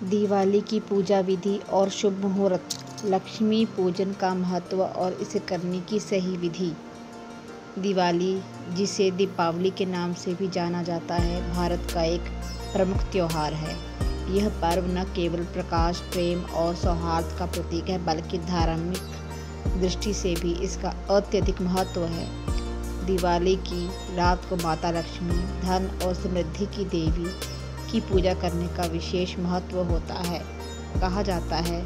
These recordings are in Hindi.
दिवाली की पूजा विधि और शुभ मुहूर्त। लक्ष्मी पूजन का महत्व और इसे करने की सही विधि। दिवाली, जिसे दीपावली के नाम से भी जाना जाता है, भारत का एक प्रमुख त्योहार है। यह पर्व न केवल प्रकाश, प्रेम और सौहार्द का प्रतीक है, बल्कि धार्मिक दृष्टि से भी इसका अत्यधिक महत्व है। दिवाली की रात को माता लक्ष्मी, धन और समृद्धि की देवी की पूजा करने का विशेष महत्व होता है। कहा जाता है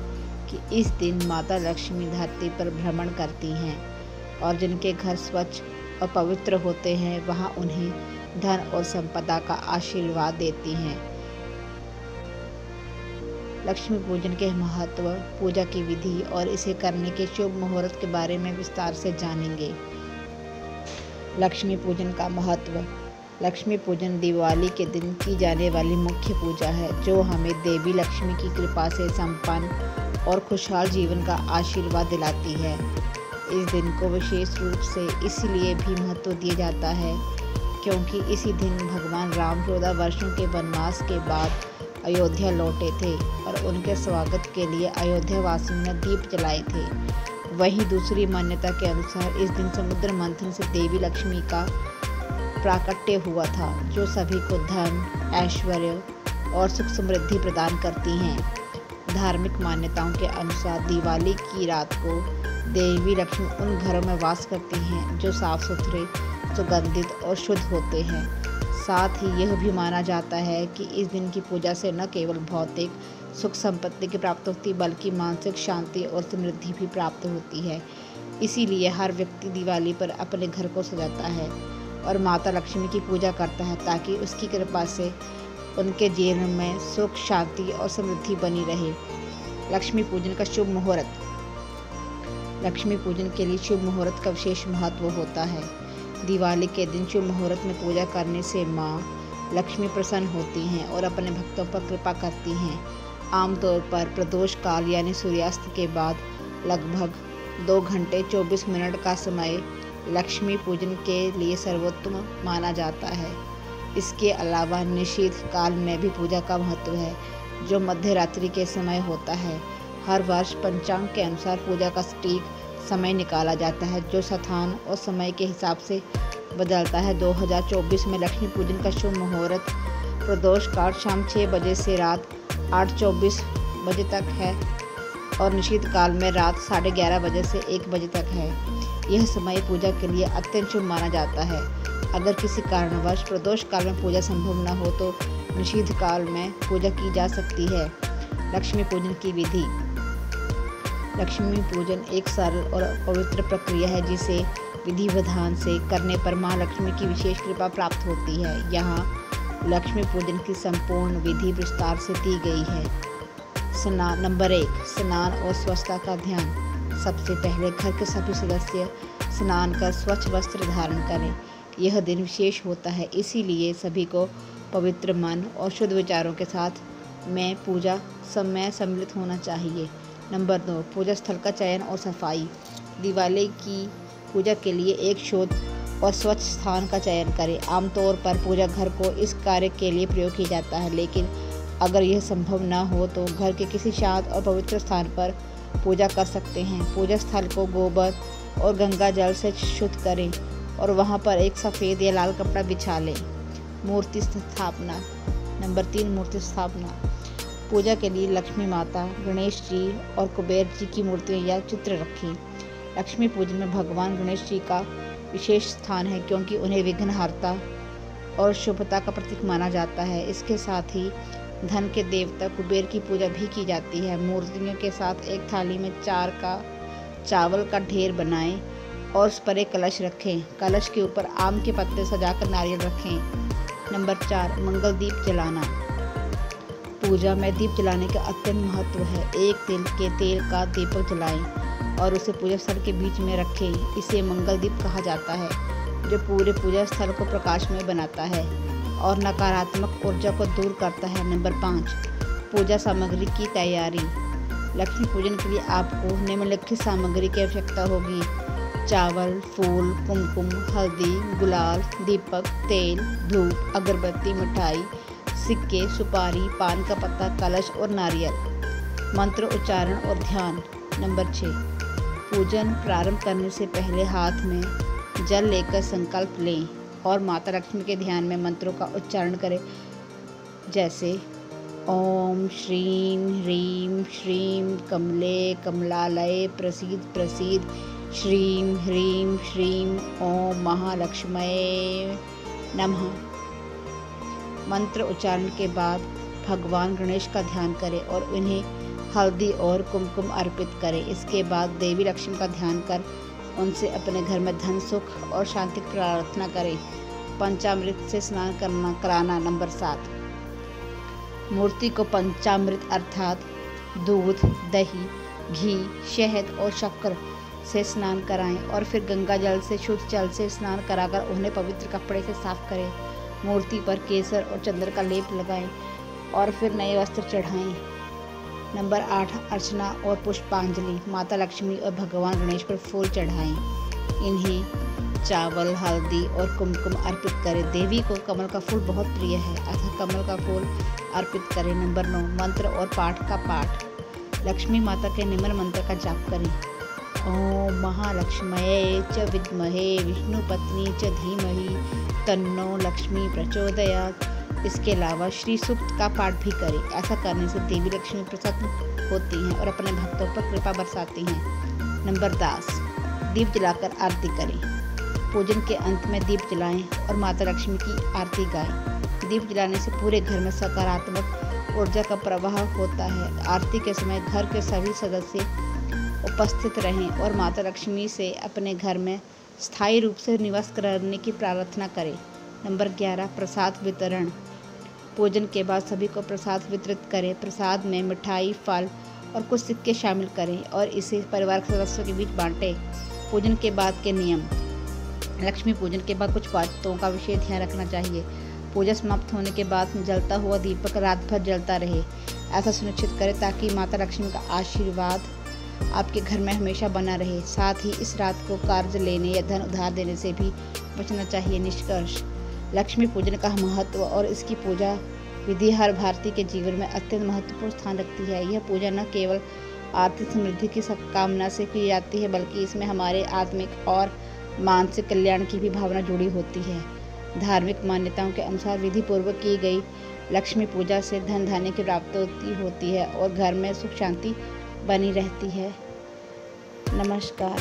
कि इस दिन माता लक्ष्मी धरती पर भ्रमण करती हैं और जिनके घर स्वच्छ और पवित्र होते हैं, वहां उन्हें धन और संपदा का आशीर्वाद देती हैं। लक्ष्मी पूजन के महत्व, पूजा की विधि और इसे करने के शुभ मुहूर्त के बारे में विस्तार से जानेंगे। लक्ष्मी पूजन का महत्व। लक्ष्मी पूजन दिवाली के दिन की जाने वाली मुख्य पूजा है, जो हमें देवी लक्ष्मी की कृपा से संपन्न और खुशहाल जीवन का आशीर्वाद दिलाती है। इस दिन को विशेष रूप से इसलिए भी महत्व दिया जाता है क्योंकि इसी दिन भगवान राम 14 वर्षों के वनवास के बाद अयोध्या लौटे थे और उनके स्वागत के लिए अयोध्या वासियों ने दीप जलाए थे। वहीं दूसरी मान्यता के अनुसार इस दिन समुद्र मंथन से देवी लक्ष्मी का प्राकट्य हुआ था, जो सभी को धन, ऐश्वर्य और सुख समृद्धि प्रदान करती हैं। धार्मिक मान्यताओं के अनुसार दिवाली की रात को देवी लक्ष्मी उन घरों में वास करती हैं जो साफ सुथरे, सुगंधित और शुद्ध होते हैं। साथ ही यह भी माना जाता है कि इस दिन की पूजा से न केवल भौतिक सुख संपत्ति की प्राप्ति होती, बल्कि मानसिक शांति और समृद्धि भी प्राप्त होती है। इसीलिए हर व्यक्ति दिवाली पर अपने घर को सजाता है और माता लक्ष्मी की पूजा करता है, ताकि उसकी कृपा से उनके जीवन में सुख, शांति और समृद्धि बनी रहे। लक्ष्मी पूजन का शुभ मुहूर्त। लक्ष्मी पूजन के लिए शुभ मुहूर्त का विशेष महत्व होता है। दिवाली के दिन शुभ मुहूर्त में पूजा करने से माँ लक्ष्मी प्रसन्न होती हैं और अपने भक्तों पर कृपा करती हैं। आमतौर पर प्रदोष काल यानी सूर्यास्त के बाद लगभग 2 घंटे 24 मिनट का समय लक्ष्मी पूजन के लिए सर्वोत्तम माना जाता है। इसके अलावा निशीथ काल में भी पूजा का महत्व है, जो मध्य रात्रि के समय होता है। हर वर्ष पंचांग के अनुसार पूजा का सटीक समय निकाला जाता है, जो स्थान और समय के हिसाब से बदलता है। 2024 में लक्ष्मी पूजन का शुभ मुहूर्त प्रदोष काल शाम 6 बजे से रात 8:24 बजे तक है और निशीथ काल में रात 11:30 बजे से 1 बजे तक है। यह समय पूजा के लिए अत्यंत शुभ माना जाता है। अगर किसी कारणवश प्रदोष काल में पूजा संभव न हो तो निषिद्ध काल में पूजा की जा सकती है। लक्ष्मी पूजन की विधि। लक्ष्मी पूजन एक सरल और पवित्र प्रक्रिया है, जिसे विधि विधान से करने पर माँ लक्ष्मी की विशेष कृपा प्राप्त होती है। यहाँ लक्ष्मी पूजन की संपूर्ण विधि विस्तार से दी गई है। नंबर 1, स्नान और स्वच्छता का ध्यान। सबसे पहले घर के सभी सदस्य स्नान कर स्वच्छ वस्त्र धारण करें। यह दिन विशेष होता है, इसीलिए सभी को पवित्र मन और शुद्ध विचारों के साथ में पूजा समय सम्मिलित होना चाहिए। नंबर 2, पूजा स्थल का चयन और सफाई। दिवाली की पूजा के लिए एक शुद्ध और स्वच्छ स्थान का चयन करें। आमतौर पर पूजा घर को इस कार्य के लिए प्रयोग किया जाता है, लेकिन अगर यह संभव न हो तो घर के किसी शांत और पवित्र स्थान पर पूजा कर सकते हैं। पूजा स्थल को गोबर और गंगा जल से शुद्ध करें और वहां पर एक सफ़ेद या लाल कपड़ा बिछा लें। मूर्ति स्थापना। नंबर 3, मूर्ति स्थापना। पूजा के लिए लक्ष्मी माता, गणेश जी और कुबेर जी की मूर्तियां या चित्र रखें। लक्ष्मी पूजन में भगवान गणेश जी का विशेष स्थान है, क्योंकि उन्हें विघ्नहर्ता और शुभता का प्रतीक माना जाता है। इसके साथ ही धन के देवता कुबेर की पूजा भी की जाती है। मूर्तियों के साथ एक थाली में चावल का ढेर बनाएं और उस पर एक कलश रखें। कलश के ऊपर आम के पत्ते सजाकर नारियल रखें। नंबर 4, मंगल दीप जलाना। पूजा में दीप जलाने का अत्यंत महत्व है। एक तिल के तेल का दीपक जलाएं और उसे पूजा स्थल के बीच में रखें। इसे मंगल दीप कहा जाता है, जो पूरे पूजा स्थल को प्रकाशमय बनाता है और नकारात्मक ऊर्जा को दूर करता है। नंबर 5, पूजा सामग्री की तैयारी। लक्ष्मी पूजन के लिए आपको निम्नलिखित सामग्री की आवश्यकता होगी: चावल, फूल, कुमकुम, हल्दी, गुलाल, दीपक, तेल, धूप, अगरबत्ती, मिठाई, सिक्के, सुपारी, पान का पत्ता, कलश और नारियल। मंत्र उच्चारण और ध्यान। नंबर 6, पूजन प्रारंभ करने से पहले हाथ में जल लेकर संकल्प लें और माता लक्ष्मी के ध्यान में मंत्रों का उच्चारण करें, जैसे ओम श्रीं ह्रीं श्रीं कमले कमलालये प्रसीद प्रसीद, श्रीं ह्रीं श्रीं ओम महालक्ष्मये नमः। मंत्र उच्चारण के बाद भगवान गणेश का ध्यान करें और उन्हें हल्दी और कुमकुम अर्पित करें। इसके बाद देवी लक्ष्मी का ध्यान कर उनसे अपने घर में धन, सुख और शांति की प्रार्थना करें। पंचामृत से स्नान कराना। नंबर 7, मूर्ति को पंचामृत अर्थात दूध, दही, घी, शहद और शक्कर से स्नान कराएं और फिर गंगा जल से, शुद्ध जल से स्नान कराकर उन्हें पवित्र कपड़े से साफ करें। मूर्ति पर केसर और चंदन का लेप लगाएं और फिर नए वस्त्र चढ़ाएं। नंबर 8, अर्चना और पुष्पांजलि। माता लक्ष्मी और भगवान गणेश पर फूल चढ़ाएं। इन्हें चावल, हल्दी और कुमकुम अर्पित करें। देवी को कमल का फूल बहुत प्रिय है, अतः कमल का फूल अर्पित करें। नंबर 9, मंत्र और पाठ का पाठ। लक्ष्मी माता के निम्न मंत्र का जाप करें। ओम महालक्ष्मये च विद्महे विष्णुपत्नी च धीमहि तन्नो लक्ष्मी प्रचोदयात्। इसके अलावा श्री सूक्त का पाठ भी करें। ऐसा करने से देवी लक्ष्मी प्रसन्न होती हैं और अपने भक्तों पर कृपा बरसाती हैं। नंबर 10, दीप जलाकर आरती करें। पूजन के अंत में दीप जलाएं और माता लक्ष्मी की आरती गाएं। दीप जलाने से पूरे घर में सकारात्मक ऊर्जा का प्रवाह होता है। आरती के समय घर के सभी सदस्य उपस्थित रहें और माता लक्ष्मी से अपने घर में स्थायी रूप से निवास करने की प्रार्थना करें। नंबर 11, प्रसाद वितरण। पूजन के बाद सभी को प्रसाद वितरित करें। प्रसाद में मिठाई, फल और कुछ सिक्के शामिल करें और इसे परिवार के सदस्यों के बीच बांटें। पूजन के बाद के नियम। लक्ष्मी पूजन के बाद कुछ बातों का विशेष ध्यान रखना चाहिए। पूजा समाप्त होने के बाद जलता हुआ दीपक रात भर जलता रहे। ऐसा सुनिश्चित करें ताकि माता लक्ष्मी का आशीर्वाद आपके घर में हमेशा बना रहे। साथ ही इस रात को कर्ज लेने या धन उधार देने से भी बचना चाहिए। निष्कर्ष, लक्ष्मी पूजन का महत्व और इसकी पूजा विधि हर भारतीय के जीवन में अत्यंत महत्वपूर्ण स्थान रखती है। यह पूजा न केवल आर्थिक समृद्धि की कामना से की जाती है, बल्कि इसमें हमारे आत्मिक और मानसिक कल्याण की भी भावना जुड़ी होती है। धार्मिक मान्यताओं के अनुसार विधि पूर्वक की गई लक्ष्मी पूजा से धन धान्य की प्राप्ति होती है और घर में सुख शांति बनी रहती है। नमस्कार।